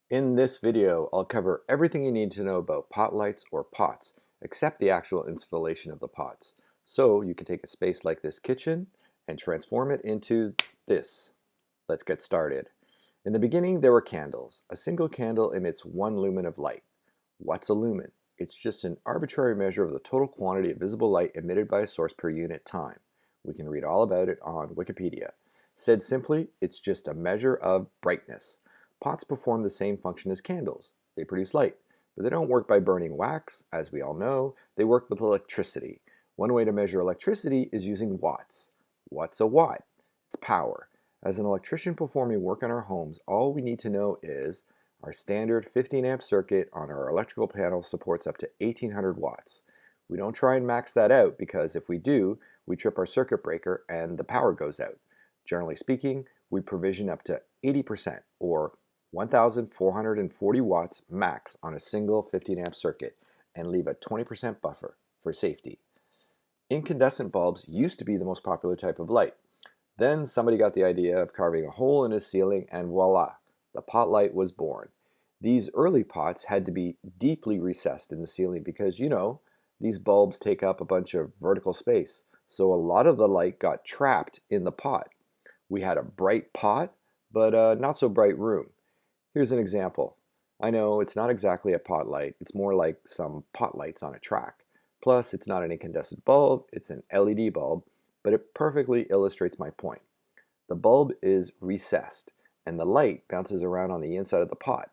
In this video, I'll cover everything you need to know about pot lights or pots, except the actual installation of the pots. So you can take a space like this kitchen and transform it into this. Let's get started. In the beginning, there were candles. A single candle emits 1 lumen of light. What's a lumen? It's just an arbitrary measure of the total quantity of visible light emitted by a source per unit time. We can read all about it on Wikipedia. Said simply, it's just a measure of brightness. Pots perform the same function as candles. They produce light, but they don't work by burning wax, as we all know. They work with electricity. One way to measure electricity is using watts. What's a watt? It's power. As an electrician performing work in our homes, all we need to know is our standard 15 amp circuit on our electrical panel supports up to 1800 watts. We don't try and max that out because if we do, we trip our circuit breaker and the power goes out. Generally speaking, we provision up to 80% or 1,440 watts max on a single 15 amp circuit and leave a 20% buffer for safety. Incandescent bulbs used to be the most popular type of light. Then somebody got the idea of carving a hole in his ceiling and voila, the pot light was born. These early pots had to be deeply recessed in the ceiling because, these bulbs take up a bunch of vertical space, so a lot of the light got trapped in the pot. We had a bright pot, but a not so bright room. Here's an example. I know it's not exactly a pot light, it's more like some pot lights on a track. Plus, it's not an incandescent bulb, it's an LED bulb, but it perfectly illustrates my point. The bulb is recessed, and the light bounces around on the inside of the pot.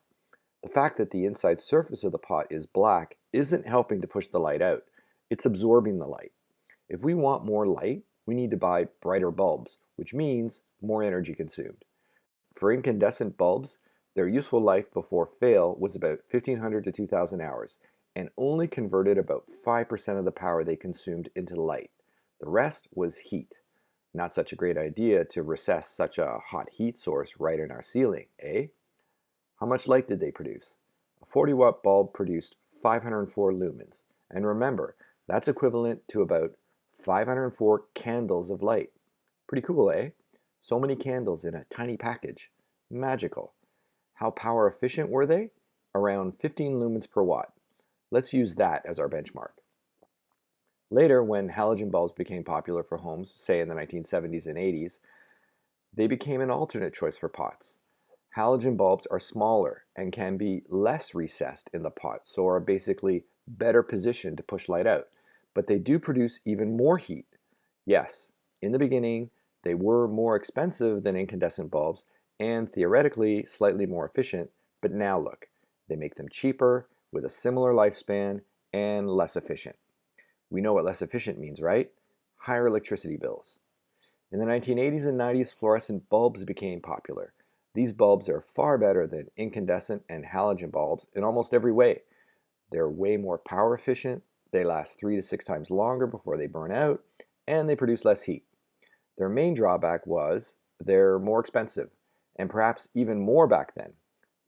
The fact that the inside surface of the pot is black isn't helping to push the light out. It's absorbing the light. If we want more light, we need to buy brighter bulbs, which means more energy consumed. For incandescent bulbs, their useful life before fail was about 1,500 to 2,000 hours, and only converted about 5% of the power they consumed into light. The rest was heat. Not such a great idea to recess such a hot heat source right in our ceiling, eh? How much light did they produce? A 40-watt bulb produced 504 lumens. And remember, that's equivalent to about 504 candles of light. Pretty cool, eh? So many candles in a tiny package. Magical. How power efficient were they? Around 15 lumens per watt. Let's use that as our benchmark. Later, when halogen bulbs became popular for homes, say in the 1970s and 80s, they became an alternate choice for pots. Halogen bulbs are smaller and can be less recessed in the pot, so are basically better positioned to push light out. But they do produce even more heat. Yes, in the beginning, they were more expensive than incandescent bulbs and theoretically slightly more efficient, but now look, they make them cheaper with a similar lifespan and less efficient. We know what less efficient means, right? Higher electricity bills. In the 1980s and 90s, fluorescent bulbs became popular. These bulbs are far better than incandescent and halogen bulbs in almost every way. They're way more power efficient, they last 3 to 6 times longer before they burn out, and they produce less heat. Their main drawback was they're more expensive, and perhaps even more back then.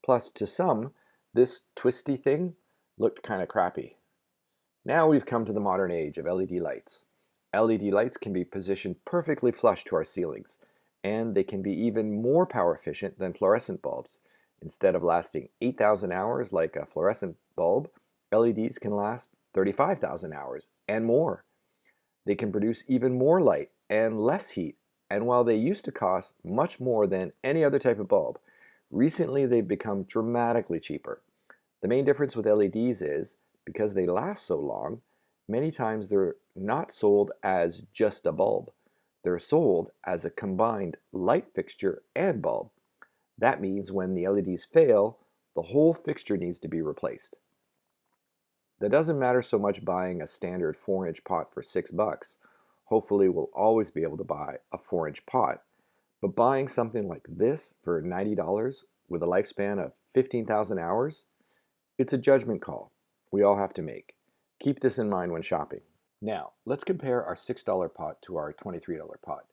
Plus, to some, this twisty thing looked kind of crappy. Now we've come to the modern age of LED lights. LED lights can be positioned perfectly flush to our ceilings, and they can be even more power efficient than fluorescent bulbs. Instead of lasting 8,000 hours like a fluorescent bulb, LEDs can last 35,000 hours and more. They can produce even more light and less heat, and while they used to cost much more than any other type of bulb, recently they've become dramatically cheaper. The main difference with LEDs is, because they last so long, many times they're not sold as just a bulb. They're sold as a combined light fixture and bulb. That means when the LEDs fail, the whole fixture needs to be replaced. That doesn't matter so much buying a standard 4-inch pot for $6. Hopefully we'll always be able to buy a 4-inch pot. But buying something like this for $90 with a lifespan of 15,000 hours, it's a judgment call we all have to make. Keep this in mind when shopping. Now, let's compare our $6 pot to our $23 pot.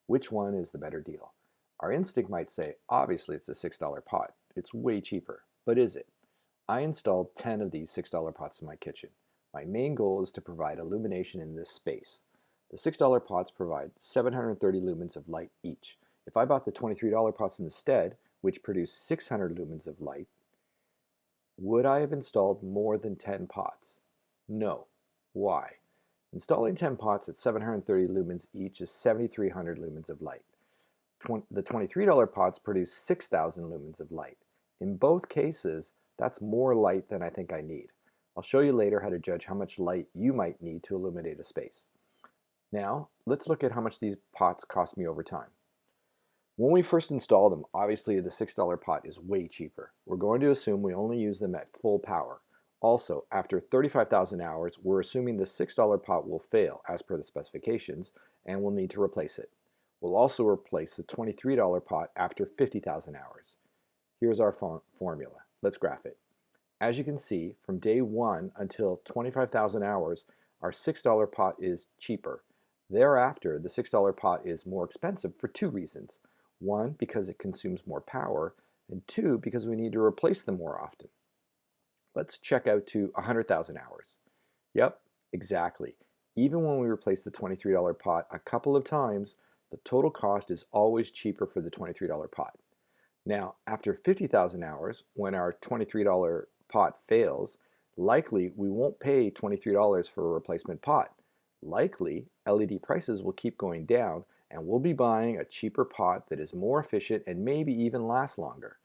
Which one is the better deal? Our instinct might say, obviously it's the $6 pot. It's way cheaper. But is it? I installed 10 of these $6 pots in my kitchen. My main goal is to provide illumination in this space. The $6 pots provide 730 lumens of light each. If I bought the $23 pots instead, which produce 600 lumens of light, Would I have installed more than 10 pots? No. Why? Installing 10 pots at 730 lumens each is 7,300 lumens of light. The $23 pots produce 6,000 lumens of light. In both cases, that's more light than I think I need. I'll show you later how to judge how much light you might need to illuminate a space. Now, let's look at how much these pots cost me over time. When we first installed them, obviously the $6 pot is way cheaper. We're going to assume we only use them at full power. Also, after 35,000 hours, we're assuming the $6 pot will fail as per the specifications and we'll need to replace it. We'll also replace the $23 pot after 50,000 hours. Here's our formula. Let's graph it. As you can see, from day 1 until 25,000 hours, our $6 pot is cheaper. Thereafter, the $6 pot is more expensive for two reasons. One, because it consumes more power, and two, because we need to replace them more often. Let's check out to 100,000 hours. Yep, exactly. Even when we replace the $23 pot a couple of times, the total cost is always cheaper for the $23 pot. Now, after 50,000 hours, when our $23 pot fails, likely we won't pay $23 for a replacement pot. Likely, LED prices will keep going down and we'll be buying a cheaper pot that is more efficient and maybe even lasts longer.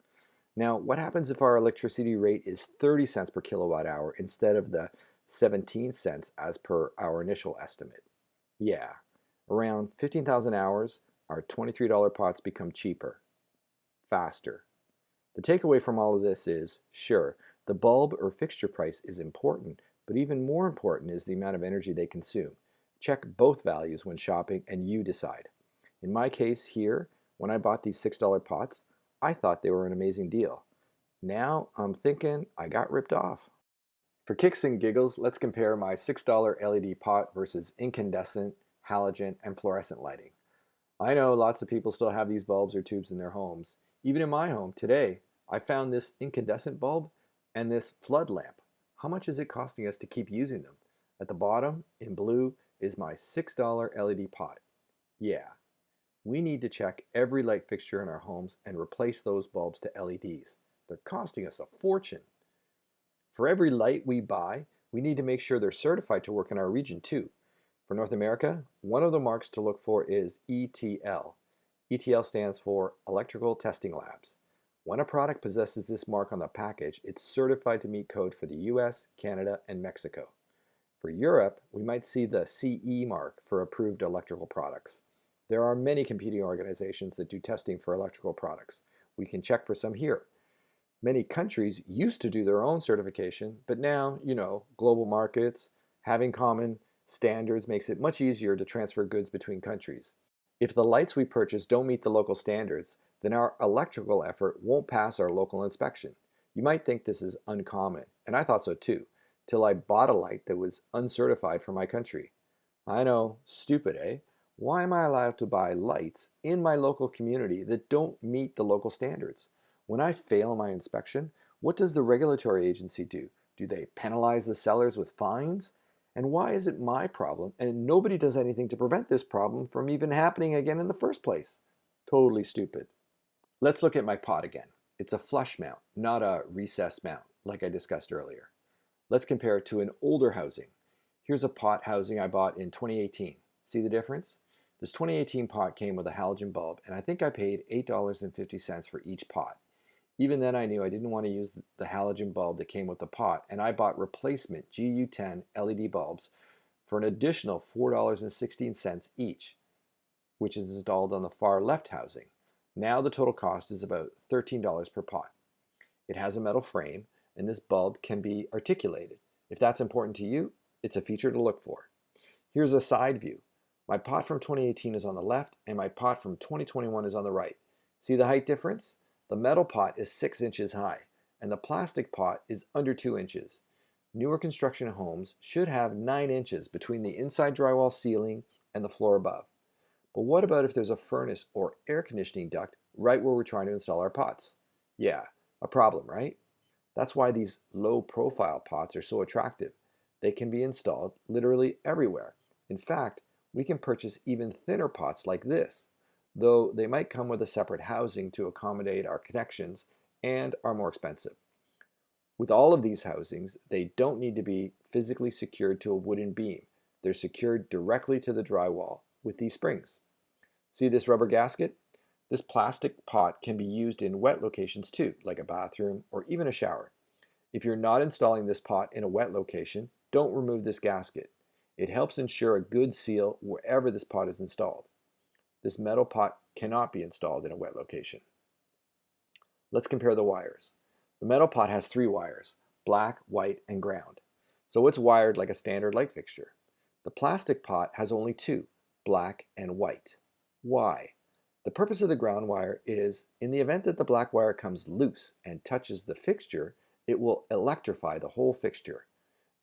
Now, what happens if our electricity rate is 30 cents per kilowatt hour instead of the 17 cents as per our initial estimate? Yeah, around 15,000 hours, our $23 pots become cheaper, faster. The takeaway from all of this is, sure, the bulb or fixture price is important, but even more important is the amount of energy they consume. Check both values when shopping and you decide. In my case here, when I bought these $6 pots, I thought they were an amazing deal. Now I'm thinking I got ripped off. For kicks and giggles, let's compare my $6 LED pot versus incandescent, halogen, and fluorescent lighting. I know lots of people still have these bulbs or tubes in their homes. Even in my home today, I found this incandescent bulb and this flood lamp. How much is it costing us to keep using them? At the bottom, in blue, is my $6 LED pot. Yeah, we need to check every light fixture in our homes and replace those bulbs to LEDs. They're costing us a fortune. For every light we buy, we need to make sure they're certified to work in our region too. For North America, one of the marks to look for is ETL. ETL stands for Electrical Testing Labs. When a product possesses this mark on the package, it's certified to meet code for the US, Canada, and Mexico. For Europe, we might see the CE mark for approved electrical products. There are many competing organizations that do testing for electrical products. We can check for some here. Many countries used to do their own certification, but now, global markets, having common standards makes it much easier to transfer goods between countries. If the lights we purchase don't meet the local standards, then our electrical effort won't pass our local inspection. You might think this is uncommon, and I thought so too, till I bought a light that was uncertified for my country. I know, stupid, eh? Why am I allowed to buy lights in my local community that don't meet the local standards? When I fail my inspection, what does the regulatory agency do? Do they penalize the sellers with fines? And why is it my problem and nobody does anything to prevent this problem from even happening again in the first place? Totally stupid. Let's look at my pot again. It's a flush mount, not a recessed mount like I discussed earlier. Let's compare it to an older housing. Here's a pot housing I bought in 2018. See the difference? This 2018 pot came with a halogen bulb and I think I paid $8.50 for each pot. Even then I knew I didn't want to use the halogen bulb that came with the pot and I bought replacement GU10 LED bulbs for an additional $4.16 each, which is installed on the far left housing. Now the total cost is about $13 per pot. It has a metal frame and this bulb can be articulated. If that's important to you, it's a feature to look for. Here's a side view. My pot from 2018 is on the left and my pot from 2021 is on the right. See the height difference? The metal pot is 6 inches high and the plastic pot is under 2 inches. Newer construction homes should have 9 inches between the inside drywall ceiling and the floor above. But what about if there's a furnace or air conditioning duct right where we're trying to install our pots? Yeah, a problem, right? That's why these low profile pots are so attractive. They can be installed literally everywhere. In fact, we can purchase even thinner pots like this, though they might come with a separate housing to accommodate our connections and are more expensive. With all of these housings, they don't need to be physically secured to a wooden beam. They're secured directly to the drywall with these springs. See this rubber gasket? This plastic pot can be used in wet locations too, like a bathroom or even a shower. If you're not installing this pot in a wet location, don't remove this gasket. It helps ensure a good seal wherever this pot is installed. This metal pot cannot be installed in a wet location. Let's compare the wires. The metal pot has 3 wires, black, white, and ground. So it's wired like a standard light fixture. The plastic pot has only 2, black and white. Why? The purpose of the ground wire is, in the event that the black wire comes loose and touches the fixture, it will electrify the whole fixture.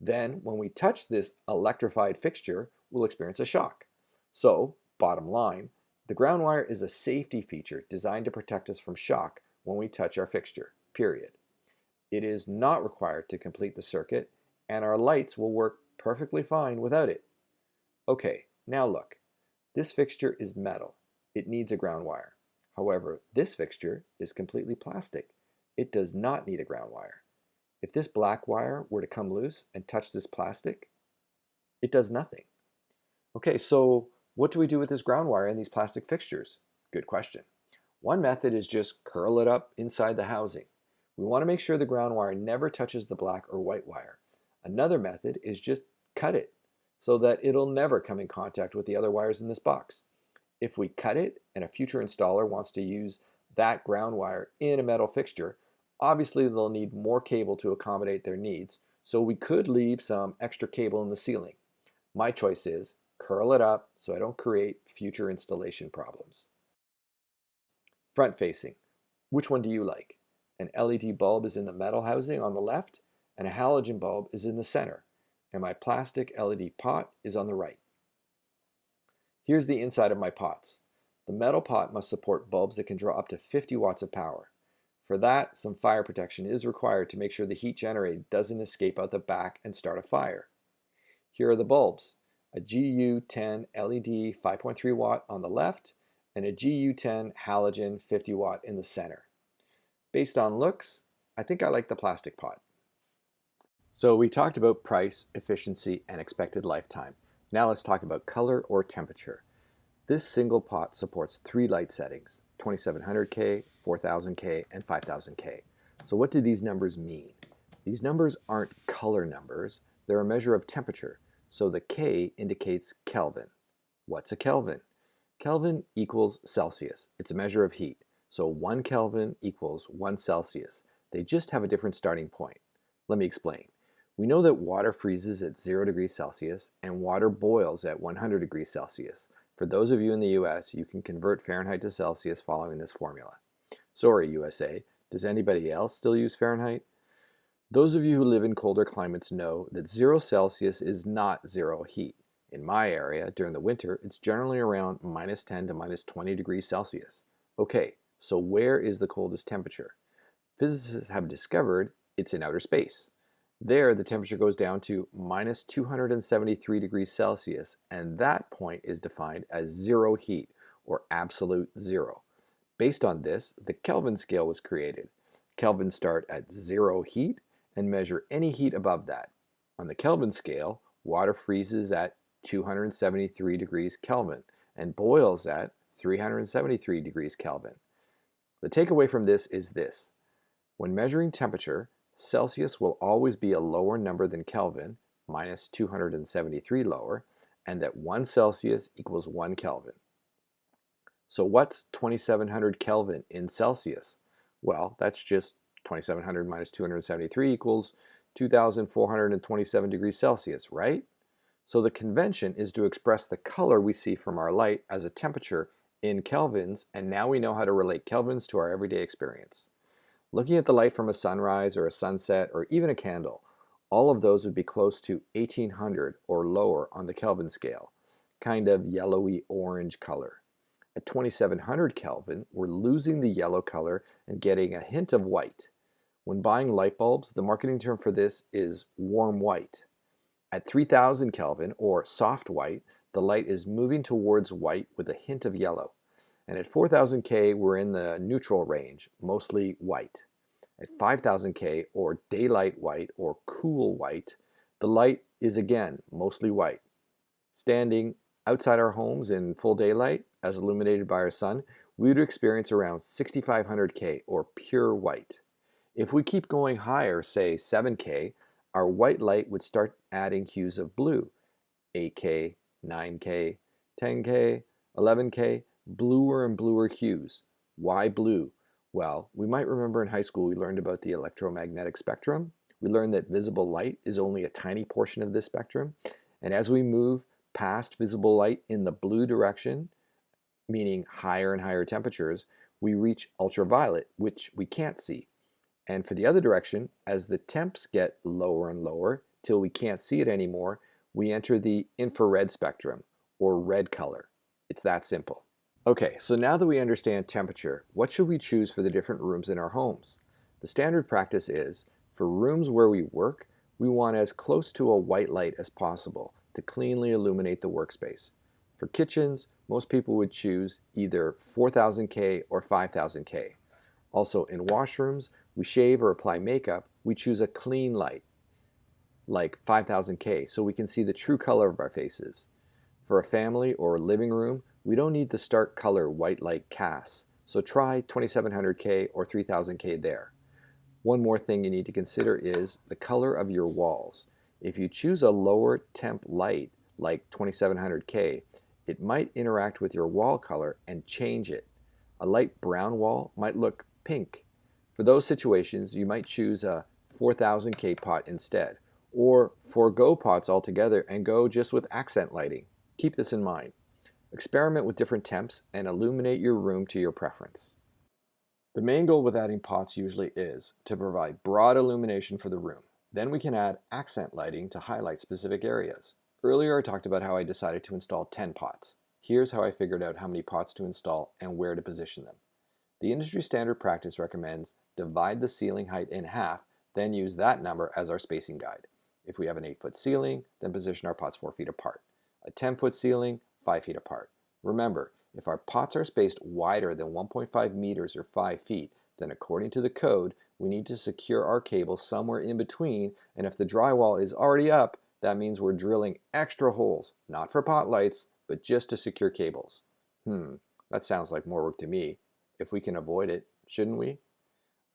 Then, when we touch this electrified fixture, we'll experience a shock. So, bottom line, the ground wire is a safety feature designed to protect us from shock when we touch our fixture, period. It is not required to complete the circuit, and our lights will work perfectly fine without it. Okay, now look. This fixture is metal. It needs a ground wire. However, this fixture is completely plastic. It does not need a ground wire. If this black wire were to come loose and touch this plastic, it does nothing. Okay, so what do we do with this ground wire and these plastic fixtures? Good question. One method is just curl it up inside the housing. We want to make sure the ground wire never touches the black or white wire. Another method is just cut it so that it'll never come in contact with the other wires in this box. If we cut it and a future installer wants to use that ground wire in a metal fixture, obviously they'll need more cable to accommodate their needs, so we could leave some extra cable in the ceiling. My choice is curl it up so I don't create future installation problems. Front facing. Which one do you like? An LED bulb is in the metal housing on the left, and a halogen bulb is in the center, and my plastic LED pot is on the right. Here's the inside of my pots. The metal pot must support bulbs that can draw up to 50 watts of power. For that, some fire protection is required to make sure the heat generated doesn't escape out the back and start a fire. Here are the bulbs. A GU10 LED 5.3 watt on the left, and a GU10 halogen 50 watt in the center. Based on looks, I think I like the plastic pot. So we talked about price, efficiency, and expected lifetime. Now let's talk about color or temperature. This single pot supports 3 light settings, 2700K, 4000K, and 5000K. So what do these numbers mean? These numbers aren't color numbers, they're a measure of temperature. So the K indicates Kelvin. What's a Kelvin? Kelvin equals Celsius. It's a measure of heat. So 1 Kelvin equals 1 Celsius. They just have a different starting point. Let me explain. We know that water freezes at 0 degrees Celsius and water boils at 100 degrees Celsius. For those of you in the US, you can convert Fahrenheit to Celsius following this formula. Sorry, USA, does anybody else still use Fahrenheit? Those of you who live in colder climates know that 0 Celsius is not zero heat. In my area, during the winter, it's generally around -10 to -20 degrees Celsius. Okay, so where is the coldest temperature? Physicists have discovered it's in outer space. There, the temperature goes down to -273 degrees Celsius, and that point is defined as zero heat, or absolute zero. Based on this, the Kelvin scale was created. Kelvins start at 0 heat and measure any heat above that. On the Kelvin scale, water freezes at 273 degrees Kelvin and boils at 373 degrees Kelvin. The takeaway from this is this. When measuring temperature, Celsius will always be a lower number than Kelvin, -273 lower, and that 1 Celsius equals 1 Kelvin. So what's 2700 Kelvin in Celsius? Well, that's just 2700 minus 273 equals 2427 degrees Celsius, right? So the convention is to express the color we see from our light as a temperature in kelvins, and now we know how to relate kelvins to our everyday experience. Looking at the light from a sunrise or a sunset or even a candle, all of those would be close to 1800 or lower on the Kelvin scale, kind of yellowy orange color. At 2700 Kelvin, we're losing the yellow color and getting a hint of white. When buying light bulbs, the marketing term for this is warm white. At 3000 Kelvin, or soft white, the light is moving towards white with a hint of yellow. And at 4000 K, we're in the neutral range, mostly white. At 5000 K, or daylight white or cool white, the light is again mostly white. Standing outside our homes in full daylight, as illuminated by our sun, we would experience around 6500 K, or pure white. If we keep going higher, say 7K, our white light would start adding hues of blue, 8K, 9K, 10K, 11K, bluer and bluer hues. Why blue? Well, we might remember in high school we learned about the electromagnetic spectrum. We learned that visible light is only a tiny portion of this spectrum. And as we move past visible light in the blue direction, meaning higher and higher temperatures, we reach ultraviolet, which we can't see. And for the other direction, as the temps get lower and lower till we can't see it anymore, we enter the infrared spectrum, or red color. It's that simple. Okay, so now that we understand temperature, what should we choose for the different rooms in our homes? The standard practice is, for rooms where we work, we want as close to a white light as possible to cleanly illuminate the workspace. For kitchens, most people would choose either 4000 K or 5000 K. Also, in washrooms, we shave or apply makeup, we choose a clean light, like 5000 K, so we can see the true color of our faces. For a family or living room, we don't need the stark color white light casts, so try 2700 K or 3000 K there. One more thing you need to consider is the color of your walls. If you choose a lower temp light, like 2700 K, it might interact with your wall color and change it. A light brown wall might look pink. For those situations, you might choose a 4000 K pot instead, or forego pots altogether and go just with accent lighting. Keep this in mind. Experiment with different temps and illuminate your room to your preference. The main goal with adding pots usually is to provide broad illumination for the room. Then we can add accent lighting to highlight specific areas. Earlier I talked about how I decided to install 10 pots. Here's how I figured out how many pots to install and where to position them. The industry standard practice recommends divide the ceiling height in half, then use that number as our spacing guide. If we have an 8-foot ceiling, then position our pots 4 feet apart. A 10-foot ceiling, 5 feet apart. Remember, if our pots are spaced wider than 1.5 meters or 5 feet, then according to the code, we need to secure our cable somewhere in between, and if the drywall is already up, that means we're drilling extra holes, not for pot lights, but just to secure cables. That sounds like more work to me. If we can avoid it, shouldn't we?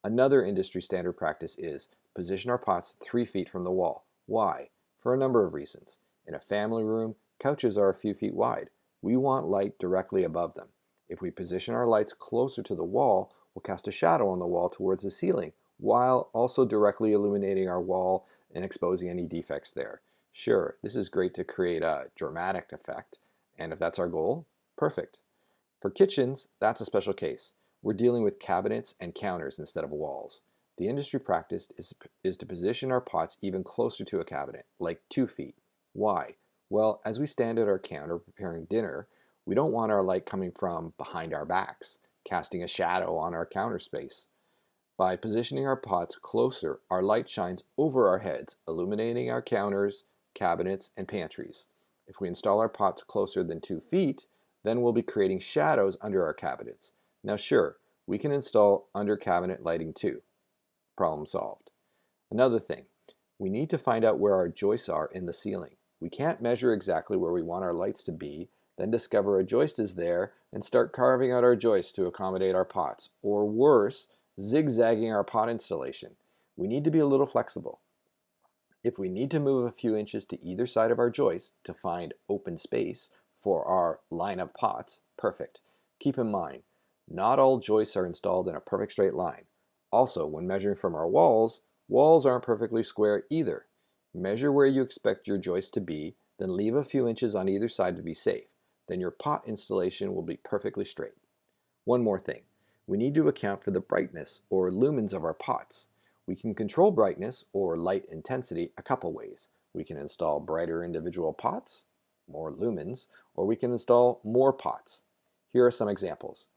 Another industry standard practice is position our pots 3 feet from the wall. Why? For a number of reasons. In a family room, couches are a few feet wide. We want light directly above them. If we position our lights closer to the wall, we'll cast a shadow on the wall towards the ceiling, while also directly illuminating our wall and exposing any defects there. Sure, this is great to create a dramatic effect, and if that's our goal, perfect. For kitchens, that's a special case. We're dealing with cabinets and counters instead of walls. The industry practice is to position our pots even closer to a cabinet, like 2 feet. Why? Well, as we stand at our counter preparing dinner, we don't want our light coming from behind our backs, casting a shadow on our counter space. By positioning our pots closer, our light shines over our heads, illuminating our counters, cabinets, and pantries. If we install our pots closer than 2 feet, then we'll be creating shadows under our cabinets. Now sure, we can install under cabinet lighting too. Problem solved. Another thing, we need to find out where our joists are in the ceiling. We can't measure exactly where we want our lights to be, then discover a joist is there and start carving out our joists to accommodate our pots, or worse, zigzagging our pot installation. We need to be a little flexible. If we need to move a few inches to either side of our joist to find open space for our line of pots, perfect. Keep in mind, not all joists are installed in a perfect straight line. Also, when measuring from our walls, walls aren't perfectly square either. Measure where you expect your joist to be, then leave a few inches on either side to be safe. Then your pot installation will be perfectly straight. One more thing, we need to account for the brightness or lumens of our pots. We can control brightness or light intensity a couple ways. We can install brighter individual pots, more lumens, or we can install more pots. Here are some examples.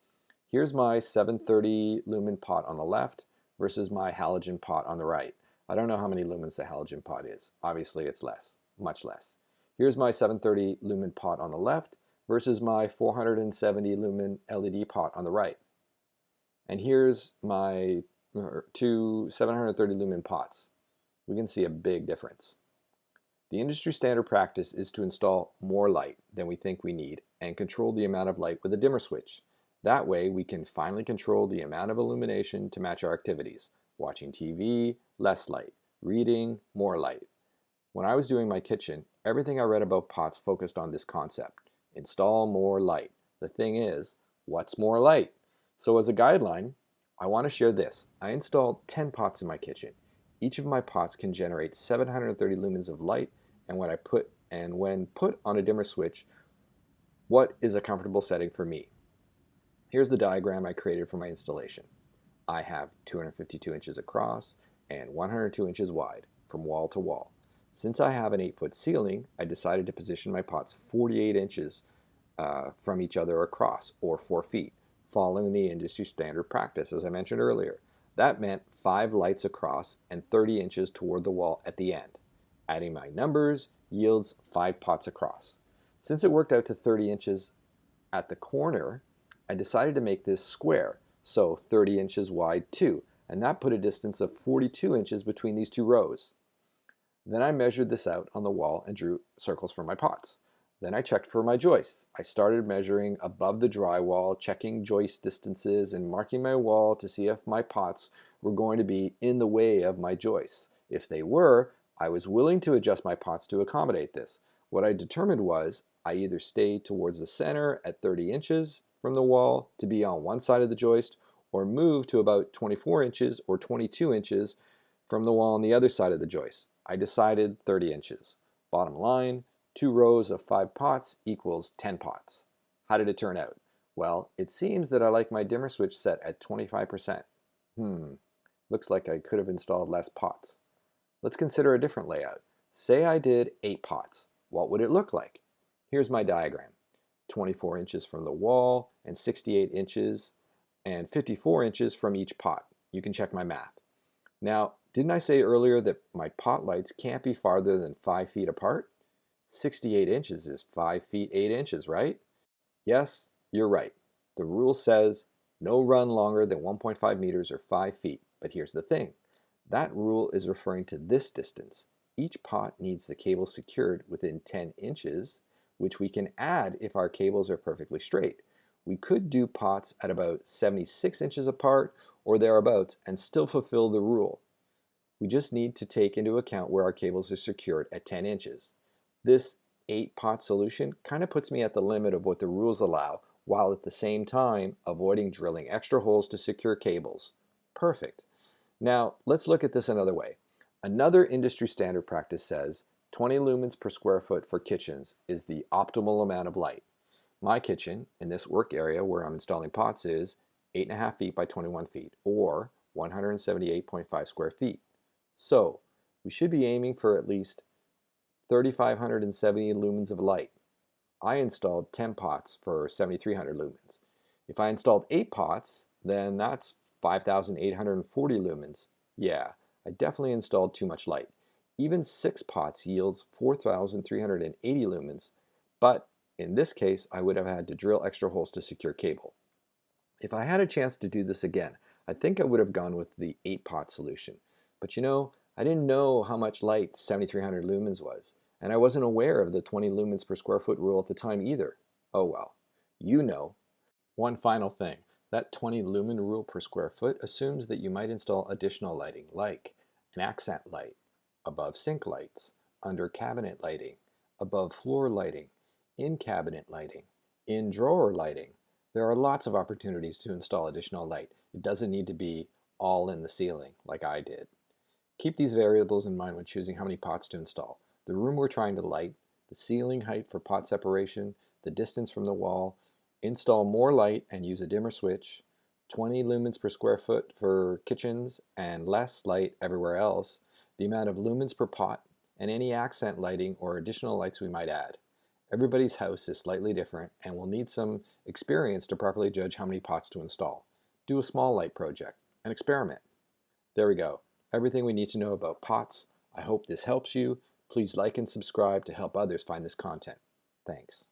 Here's my 730 lumen pot on the left versus my halogen pot on the right. I don't know how many lumens the halogen pot is. Obviously it's less, much less. Here's my 730 lumen pot on the left versus my 470 lumen LED pot on the right. And here's my to 730 lumen pots. We can see a big difference. The industry standard practice is to install more light than we think we need and control the amount of light with a dimmer switch. That way we can finally control the amount of illumination to match our activities. Watching TV, less light. Reading, more light. When I was doing my kitchen, everything I read about pots focused on this concept. Install more light. The thing is, what's more light? So as a guideline, I want to share this. I installed 10 pots in my kitchen. Each of my pots can generate 730 lumens of light, and when put on a dimmer switch, what is a comfortable setting for me? Here's the diagram I created for my installation. I have 252 inches across and 102 inches wide from wall to wall. Since I have an 8-foot ceiling, I decided to position my pots 48 inches from each other across, or 4 feet, following the industry standard practice, as I mentioned earlier. That meant 5 lights across and 30 inches toward the wall at the end. Adding my numbers yields 5 pots across. Since it worked out to 30 inches at the corner, I decided to make this square, so 30 inches wide too, and that put a distance of 42 inches between these two rows. Then I measured this out on the wall and drew circles for my pots. Then I checked for my joists. I started measuring above the drywall, checking joist distances, and marking my wall to see if my pots were going to be in the way of my joists. If they were, I was willing to adjust my pots to accommodate this. What I determined was I either stay towards the center at 30 inches from the wall to be on one side of the joist, or move to about 24 inches or 22 inches from the wall on the other side of the joist. I decided 30 inches. Bottom line, 2 rows of 5 pots equals 10 pots. How did it turn out? Well, it seems that I like my dimmer switch set at 25%. Looks like I could have installed less pots. Let's consider a different layout. Say I did 8 pots. What would it look like? Here's my diagram. 24 inches from the wall and 68 inches and 54 inches from each pot. You can check my math. Now, didn't I say earlier that my pot lights can't be farther than 5 feet apart? 68 inches is 5 feet 8 inches, right? Yes, you're right. The rule says no run longer than 1.5 meters or 5 feet. But here's the thing. That rule is referring to this distance. Each pot needs the cable secured within 10 inches, which we can add if our cables are perfectly straight. We could do pots at about 76 inches apart or thereabouts and still fulfill the rule. We just need to take into account where our cables are secured at 10 inches. This 8-pot solution kind of puts me at the limit of what the rules allow, while at the same time avoiding drilling extra holes to secure cables. Perfect. Now, let's look at this another way. Another industry standard practice says 20 lumens per square foot for kitchens is the optimal amount of light. My kitchen, in this work area where I'm installing pots, is 8.5 feet by 21 feet, or 178.5 square feet. So, we should be aiming for at least 3,570 lumens of light. I installed 10 pots for 7,300 lumens. If I installed 8 pots, then that's 5,840 lumens. Yeah, I definitely installed too much light. Even 6 pots yields 4,380 lumens, but in this case, I would have had to drill extra holes to secure cable. If I had a chance to do this again, I think I would have gone with the 8-pot solution. But you know, I didn't know how much light 7,300 lumens was, and I wasn't aware of the 20 lumens per square foot rule at the time either. Oh well, you know. One final thing, that 20 lumen rule per square foot assumes that you might install additional lighting like an accent light, above sink lights, under cabinet lighting, above floor lighting, in cabinet lighting, in drawer lighting. There are lots of opportunities to install additional light. It doesn't need to be all in the ceiling like I did. Keep these variables in mind when choosing how many pots to install. The room we're trying to light, the ceiling height for pot separation, the distance from the wall. Install more light and use a dimmer switch. 20 lumens per square foot for kitchens and less light everywhere else. The amount of lumens per pot and any accent lighting or additional lights we might add. Everybody's house is slightly different and will need some experience to properly judge how many pots to install. Do a small light project and experiment. There we go. Everything we need to know about pots. I hope this helps you. Please like and subscribe to help others find this content. Thanks.